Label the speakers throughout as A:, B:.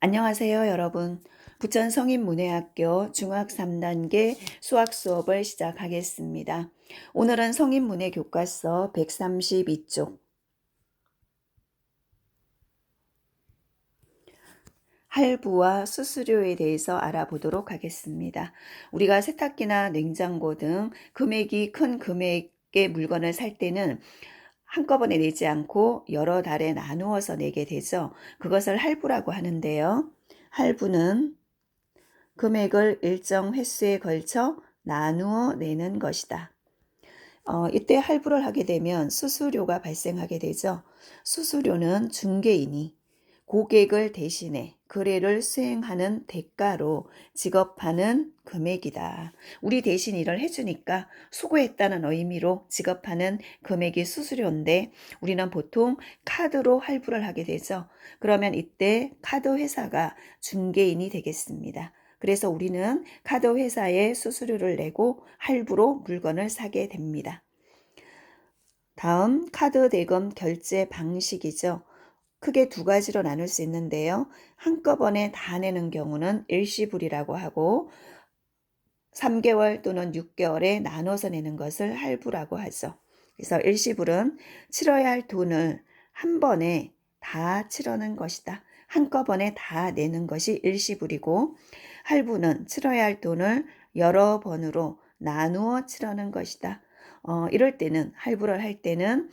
A: 안녕하세요, 여러분. 부천 성인문예학교 중학 3단계 수학 수업을 시작하겠습니다. 오늘은 성인문예 교과서 132쪽 할부와 수수료에 대해서 알아보도록 하겠습니다. 우리가 세탁기나 냉장고 등 금액이 큰 금액의 물건을 살 때는 한꺼번에 내지 않고 여러 달에 나누어서 내게 되죠. 그것을 할부라고 하는데요. 할부는 금액을 일정 횟수에 걸쳐 나누어 내는 것이다. 이때 할부를 하게 되면 수수료가 발생하게 되죠. 수수료는 중개인이 고객을 대신해 거래를 수행하는 대가로 지급하는 금액이다. 우리 대신 일을 해주니까 수고했다는 의미로 지급하는 금액이 수수료인데 우리는 보통 카드로 할부를 하게 되죠. 그러면 이때 카드 회사가 중개인이 되겠습니다. 그래서 우리는 카드 회사에 수수료를 내고 할부로 물건을 사게 됩니다. 다음 카드 대금 결제 방식이죠. 크게 두 가지로 나눌 수 있는데요. 한꺼번에 다 내는 경우는 일시불이라고 하고 3개월 또는 6개월에 나눠서 내는 것을 할부라고 하죠. 그래서 일시불은 치러야 할 돈을 한 번에 다 치르는 것이다. 한꺼번에 다 내는 것이 일시불이고 할부는 치러야 할 돈을 여러 번으로 나누어 치르는 것이다. 이럴 때는 할부를 할 때는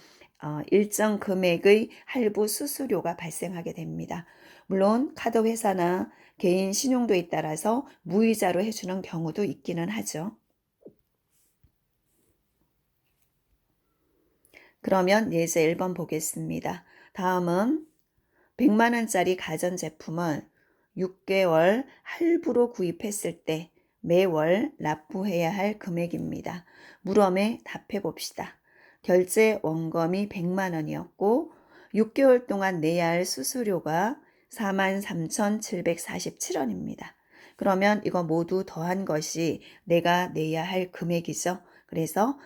A: 일정 금액의 할부 수수료가 발생하게 됩니다. 물론 카드 회사나 개인 신용도에 따라서 무이자로 해주는 경우도 있기는 하죠. 그러면 예제 1번 보겠습니다. 다음은 100만 원짜리 가전제품을 6개월 할부로 구입했을 때 매월 납부해야 할 금액입니다. 물음에 답해 봅시다. 결제 원금이 100만 원이었고 6개월 동안 내야 할 수수료가 43,747원입니다. 그러면 이거 모두 더한 것이 내가 내야 할 금액이죠. 그래서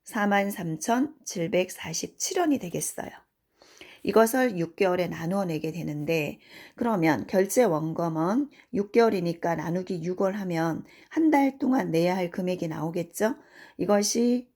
A: 43,747원이 되겠어요. 이것을 6개월에 나누어 내게 되는데 그러면 결제 원금은 6개월이니까 나누기 6월 하면 한 달 동안 내야 할 금액이 나오겠죠. 이것이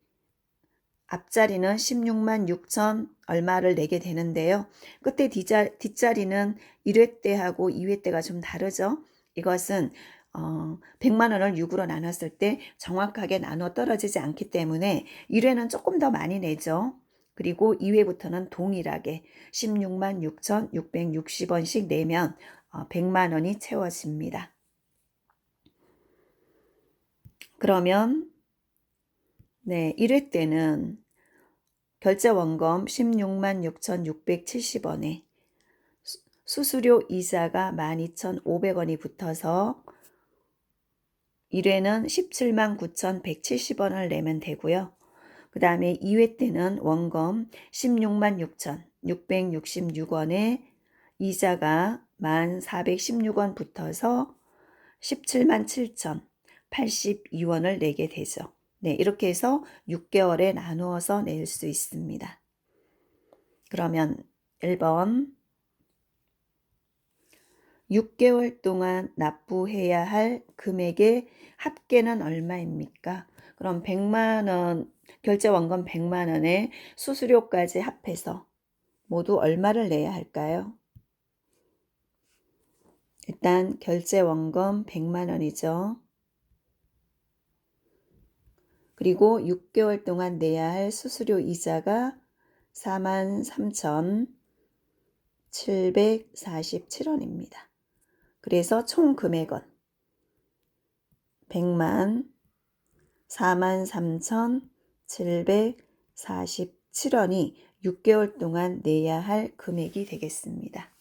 A: 앞자리는 16만 6천 얼마를 내게 되는데요. 끝에 뒷자리는 1회 때하고 2회 때가 좀 다르죠. 이것은 100만 원을 6으로 나눴을 때 정확하게 나눠 떨어지지 않기 때문에 1회는 조금 더 많이 내죠. 그리고 2회부터는 동일하게 16만 6,660원씩 내면 100만 원이 채워집니다. 그러면 1회 때는 결제 원금 16만 6,670원에 수수료 이자가 12,500원이 붙어서 1회는 17만 9,170원을 내면 되고요. 그 다음에 2회 때는 원금 16만 6,666원에 이자가 1,416원 붙어서 17만 7,082원을 내게 되죠. 이렇게 해서 6개월에 나누어서 낼 수 있습니다. 그러면 1번 6개월 동안 납부해야 할 금액의 합계는 얼마입니까? 그럼 100만 원, 결제 원금 100만 원에 수수료까지 합해서 모두 얼마를 내야 할까요? 일단 결제 원금 100만 원이죠. 그리고 6개월 동안 내야 할 수수료 이자가 43,747원입니다. 그래서 총 금액은 100만 43,747원이 6개월 동안 내야 할 금액이 되겠습니다.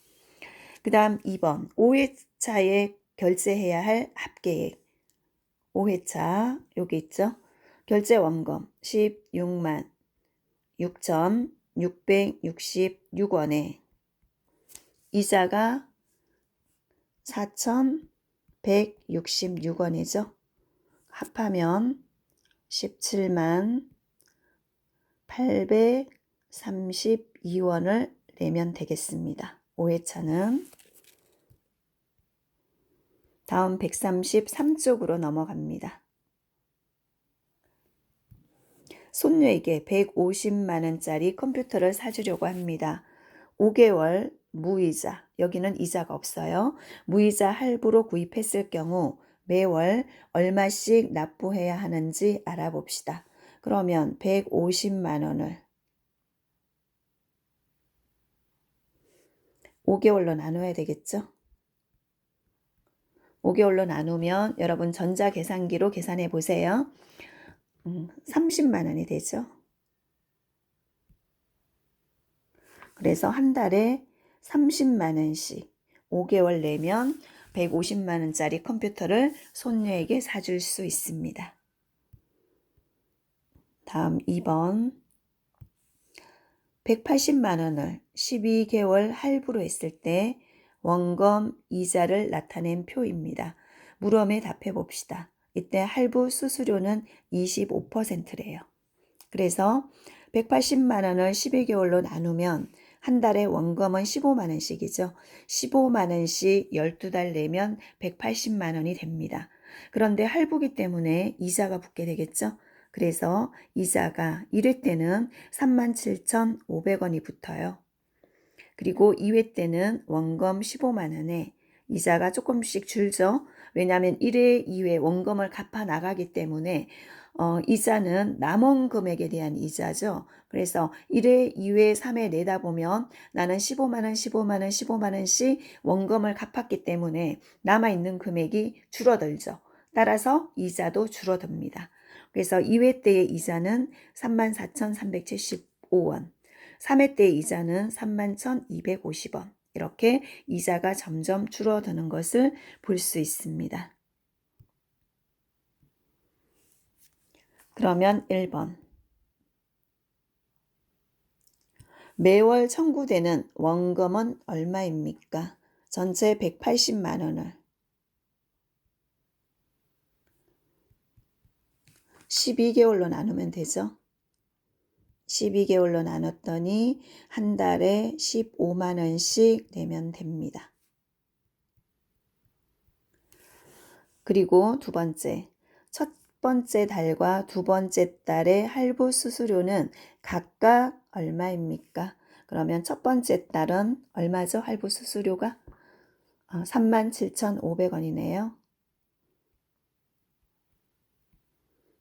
A: 그 다음 2번 5회차에 결제해야 할 합계액 5회차 여기 있죠. 결제 원금 16만 6,666원에 이자가 4,166원이죠. 합하면 17만 832원을 내면 되겠습니다. 5회차는 다음 133쪽으로 넘어갑니다. 손녀에게 150만 원짜리 컴퓨터를 사주려고 합니다. 5개월 무이자, 여기는 이자가 없어요. 무이자 할부로 구입했을 경우 매월 얼마씩 납부해야 하는지 알아봅시다. 그러면 150만 원을 5개월로 나눠야 되겠죠? 5개월로 나누면 여러분 전자계산기로 계산해 보세요. 30만 원이 되죠. 그래서 한 달에 30만 원씩 5개월 내면 150만 원짜리 컴퓨터를 손녀에게 사줄 수 있습니다. 다음 2번. 180만 원을 12개월 할부로 했을 때 원금 이자를 나타낸 표입니다. 물음에 답해 봅시다. 이때 할부 수수료는 25%래요. 그래서 180만 원을 12개월로 나누면 한 달에 원금은 15만 원씩이죠. 15만 원씩 12달 내면 180만 원이 됩니다. 그런데 할부기 때문에 이자가 붙게 되겠죠. 그래서 이자가 1회 때는 37,500원이 붙어요. 그리고 2회 때는 원금 15만 원에 이자가 조금씩 줄죠. 왜냐하면 1회, 2회 원금을 갚아 나가기 때문에 이자는 남은 금액에 대한 이자죠. 그래서 1회, 2회, 3회 내다 보면 나는 15만 원, 15만 원, 15만 원씩 원금을 갚았기 때문에 남아있는 금액이 줄어들죠. 따라서 이자도 줄어듭니다. 그래서 2회 때의 이자는 34,375원, 3회 때의 이자는 31,250원. 이렇게 이자가 점점 줄어드는 것을 볼 수 있습니다. 그러면 1번. 매월 청구되는 원금은 얼마입니까? 전체 180만 원을 12개월로 나누면 되죠. 12개월로 나눴더니 한 달에 15만 원씩 내면 됩니다. 그리고 두 번째, 첫 번째 달과 두 번째 달의 할부 수수료는 각각 얼마입니까? 그러면 첫 번째 달은 얼마죠? 할부 수수료가 37,500원이네요.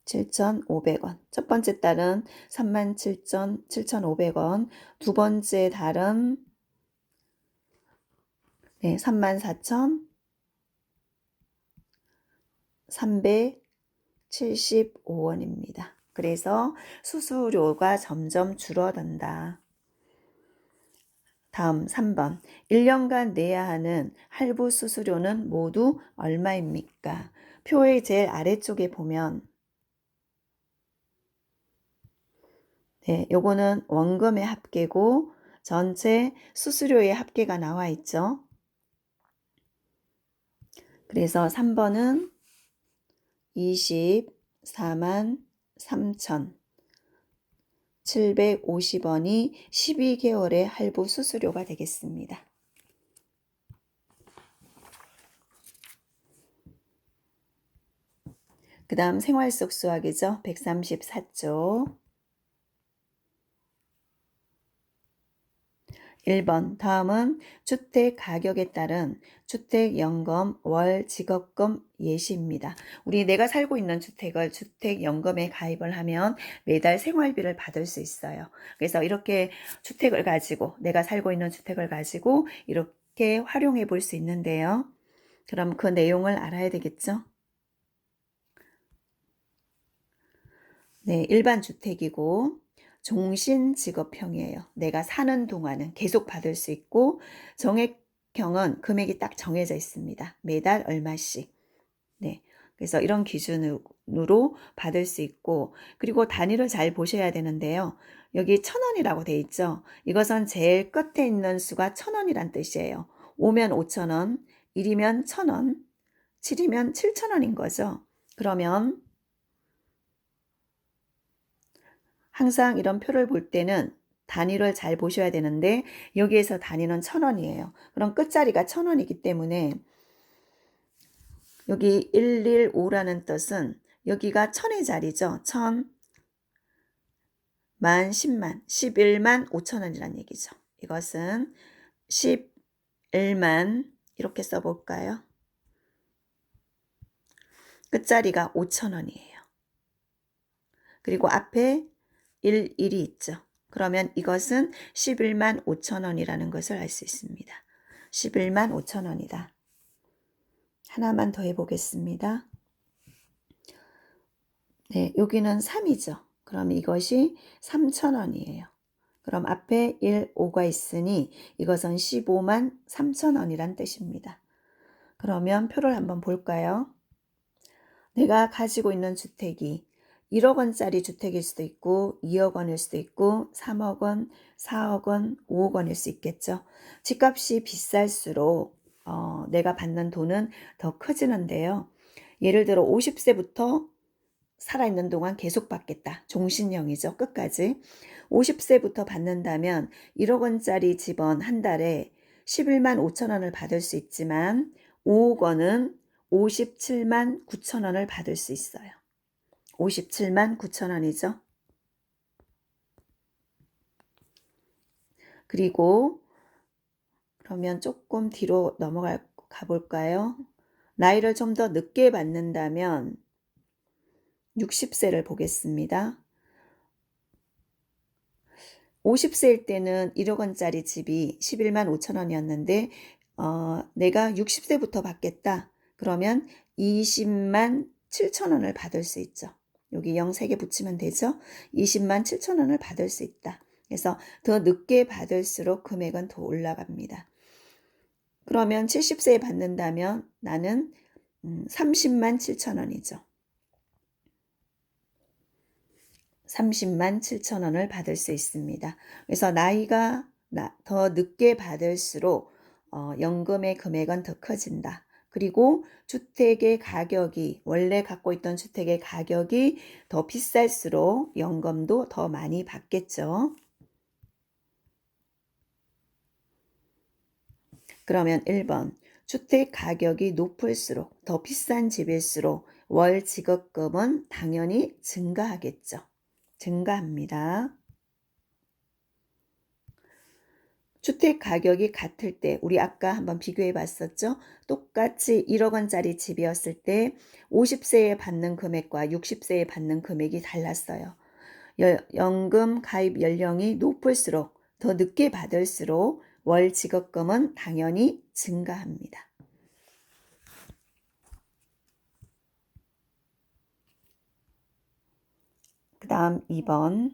A: 7,500원. 첫 번째 달은 37,500원. 두 번째 달은 34,375원입니다. 그래서 수수료가 점점 줄어든다. 다음 3번. 1년간 내야 하는 할부 수수료는 모두 얼마입니까? 표의 제일 아래쪽에 보면 요거는 원금의 합계고 전체 수수료의 합계가 나와 있죠. 그래서 3번은 24만 3,750원이 12개월의 할부 수수료가 되겠습니다. 그 다음 생활 속 수학이죠. 134쪽. 1번. 다음은 주택 가격에 따른 주택연금 월 직업금 예시입니다. 내가 살고 있는 주택을 주택연금에 가입을 하면 매달 생활비를 받을 수 있어요. 그래서 이렇게 주택을 가지고 내가 살고 있는 주택을 가지고 이렇게 활용해 볼 수 있는데요. 그럼 그 내용을 알아야 되겠죠? 네, 일반 주택이고 종신직업형이에요. 내가 사는 동안은 계속 받을 수 있고 정액형은 금액이 딱 정해져 있습니다. 매달 얼마씩. 네, 그래서 이런 기준으로 받을 수 있고 그리고 단위를 잘 보셔야 되는데요. 여기 1,000원이라고 돼 있죠. 이것은 제일 끝에 있는 수가 1,000원이란 뜻이에요. 5면 5,000원, 1이면 1,000원, 7이면 7,000원인 거죠. 그러면 항상 이런 표를 볼 때는 단위를 잘 보셔야 되는데 여기에서 단위는 1,000원이에요. 그럼 끝자리가 1,000원이기 때문에 여기 115라는 뜻은 여기가 천의 자리죠. 천, 만, 10만, 11만 5천 원이란 얘기죠. 이것은 11만 이렇게 써볼까요? 끝자리가 5천 원이에요. 그리고 앞에 1이 있죠. 그러면 이것은 11만 5천 원이라는 것을 알 수 있습니다. 11만 5천 원이다. 하나만 더 해보겠습니다. 네, 여기는 3이죠. 그럼 이것이 3천 원이에요. 그럼 앞에 1, 5가 있으니 이것은 15만 3천 원이란 뜻입니다. 그러면 표를 한번 볼까요? 내가 가지고 있는 주택이 1억 원짜리 주택일 수도 있고 2억 원일 수도 있고 3억 원, 4억 원, 5억 원일 수 있겠죠. 집값이 비쌀수록 내가 받는 돈은 더 커지는데요. 예를 들어 50세부터 살아있는 동안 계속 받겠다. 종신형이죠. 끝까지. 50세부터 받는다면 1억 원짜리 집은 한 달에 11만 5천 원을 받을 수 있지만 5억 원은 57만 9천 원을 받을 수 있어요. 57만 9천 원이죠. 그리고 그러면 조금 뒤로 넘어가 볼까요? 나이를 좀 더 늦게 받는다면 60세를 보겠습니다. 50세일 때는 1억 원짜리 집이 11만 5천 원이었는데 내가 60세부터 받겠다. 그러면 20만 7천 원을 받을 수 있죠. 여기 0 3개 붙이면 되죠. 20만 7천 원을 받을 수 있다. 그래서 더 늦게 받을수록 금액은 더 올라갑니다. 그러면 70세에 받는다면 나는 30만 7천 원이죠. 30만 7천 원을 받을 수 있습니다. 그래서 나이가 더 늦게 받을수록 연금의 금액은 더 커진다. 그리고 주택의 가격이 원래 갖고 있던 주택의 가격이 더 비쌀수록 연금도 더 많이 받겠죠. 그러면 1번 주택 가격이 높을수록 더 비싼 집일수록 월 지급금은 당연히 증가하겠죠. 증가합니다. 주택 가격이 같을 때 우리 아까 한번 비교해 봤었죠. 똑같이 1억 원짜리 집이었을 때 50세에 받는 금액과 60세에 받는 금액이 달랐어요. 연금 가입 연령이 높을수록 더 늦게 받을수록 월 지급금은 당연히 증가합니다. 그 다음 2번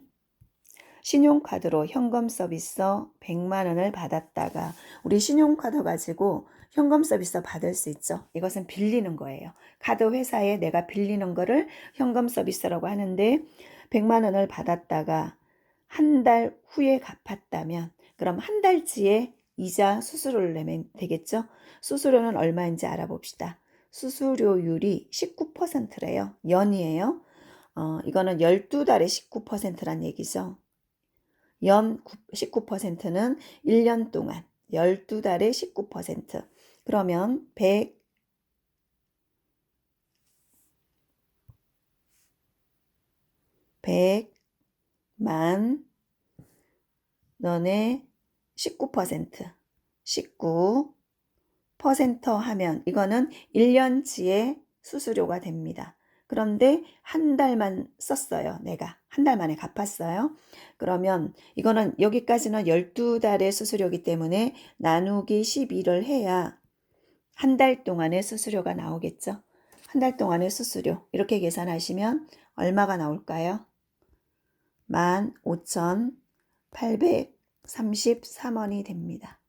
A: 신용카드로 현금 서비스 100만 원을 받았다가 우리 신용카드 가지고 현금 서비스 받을 수 있죠. 이것은 빌리는 거예요. 카드 회사에 내가 빌리는 거를 현금 서비스라고 하는데 100만 원을 받았다가 한 달 후에 갚았다면 그럼 한 달치의 이자 수수료를 내면 되겠죠. 수수료는 얼마인지 알아봅시다. 수수료율이 19%래요. 연이에요. 이거는 12달에 19%란 얘기죠. 연 19%는 1년 동안 12달에 19%. 그러면 100만 원에 19%, 19% 하면 이거는 1년치의 수수료가 됩니다. 그런데 한 달만 썼어요. 내가 한 달 만에 갚았어요. 그러면 이거는 여기까지는 12달의 수수료이기 때문에 나누기 12를 해야 한 달 동안의 수수료가 나오겠죠. 한 달 동안의 수수료 이렇게 계산하시면 얼마가 나올까요? 15,833원이 됩니다.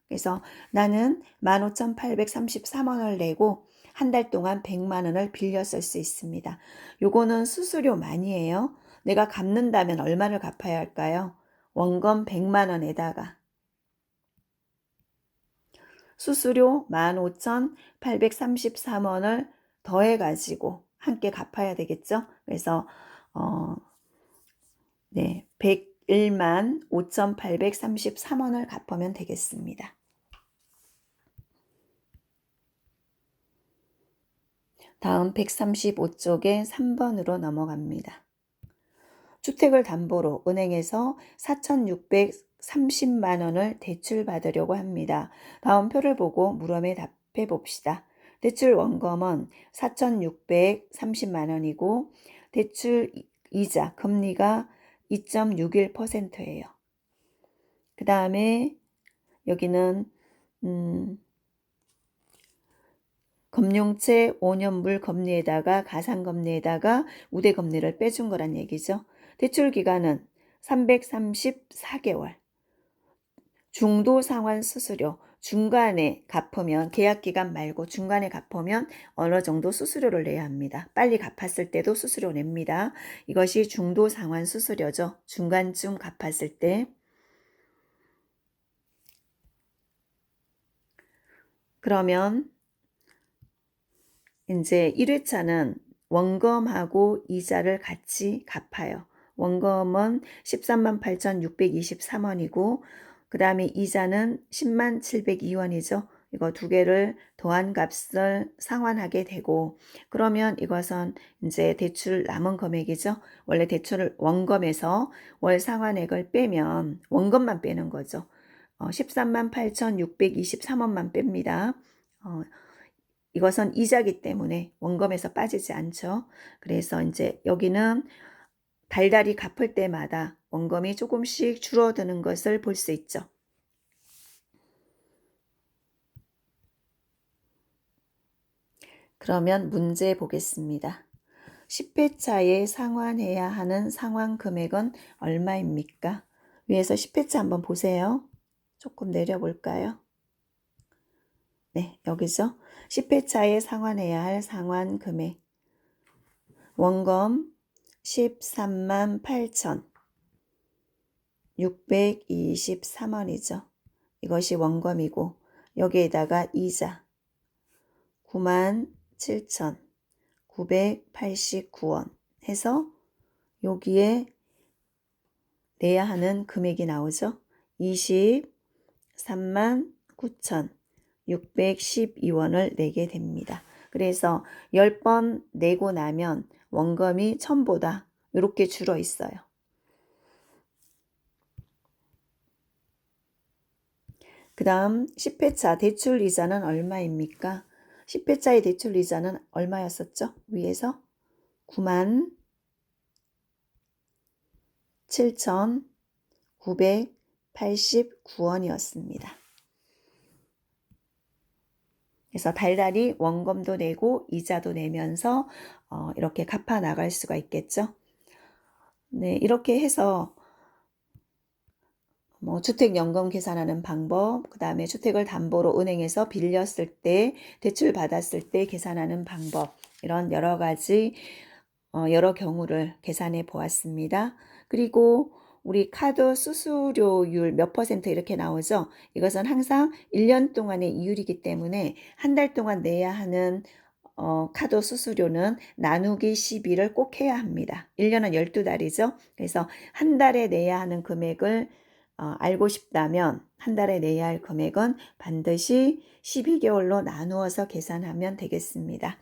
A: 그래서 나는 15,833원을 내고 한 달 동안 100만 원을 빌려 쓸 수 있습니다. 요거는 수수료만이에요. 내가 갚는다면 얼마를 갚아야 할까요? 원금 100만 원에다가 수수료 15,833원을 더해가지고 함께 갚아야 되겠죠. 그래서 101만 5,833원을 갚으면 되겠습니다. 다음 135쪽에 3번으로 넘어갑니다. 주택을 담보로 은행에서 4,630만 원을 대출받으려고 합니다. 다음 표를 보고 물음에 답해 봅시다. 대출 원금은 4,630만 원이고 대출 이자 금리가 2.61%예요. 그 다음에 여기는 금융채 5년물 금리에다가 가상금리에다가 우대금리를 빼준 거란 얘기죠. 대출 기간은 334개월. 중도상환 수수료 중간에 갚으면 계약기간 말고 중간에 갚으면 어느 정도 수수료를 내야 합니다. 빨리 갚았을 때도 수수료 냅니다. 이것이 중도상환 수수료죠. 중간쯤 갚았을 때. 그러면 이제 1회차는 원금하고 이자를 같이 갚아요. 원금은 13만 8,623원이고 그 다음에 이자는 10만 702원이죠. 이거 두 개를 더한 값을 상환하게 되고 그러면 이것은 이제 대출 남은 금액이죠. 원래 대출을 원금에서 월 상환액을 빼면 원금만 빼는 거죠. 13만 8,623원만 뺍니다. 이것은 이자기 때문에 원금에서 빠지지 않죠. 그래서 이제 여기는 달달이 갚을 때마다 원금이 조금씩 줄어드는 것을 볼 수 있죠. 그러면 문제 보겠습니다. 10회차에 상환해야 하는 상환 금액은 얼마입니까? 위에서 10회차 한번 보세요. 조금 내려볼까요? 네, 여기서 10회차에 상환해야 할 상환 금액. 원금 13만 8,623원이죠. 이것이 원금이고 여기에다가 이자 9만 7,989원 해서 여기에 내야 하는 금액이 나오죠. 23만 9,612원을 내게 됩니다. 그래서 10번 내고 나면 원금이 1,000보다 이렇게 줄어 있어요. 그 다음 10회차 대출 이자는 얼마입니까? 10회차의 대출 이자는 얼마였었죠? 위에서 9만 7,989원이었습니다. 그래서 달달이 원금도 내고 이자도 내면서 이렇게 갚아 나갈 수가 있겠죠. 네, 이렇게 해서 주택연금 계산하는 방법, 그 다음에 주택을 담보로 은행에서 빌렸을 때, 대출 받았을 때 계산하는 방법, 이런 여러 가지 여러 경우를 계산해 보았습니다. 그리고 우리 카드 수수료율 몇 퍼센트 이렇게 나오죠. 이것은 항상 1년 동안의 이율이기 때문에 한 달 동안 내야 하는 카드 수수료는 나누기 12를 꼭 해야 합니다. 1년은 12달이죠. 그래서 한 달에 내야 하는 금액을 알고 싶다면 한 달에 내야 할 금액은 반드시 12개월로 나누어서 계산하면 되겠습니다.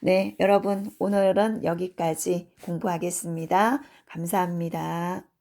A: 네, 여러분 오늘은 여기까지 공부하겠습니다. 감사합니다.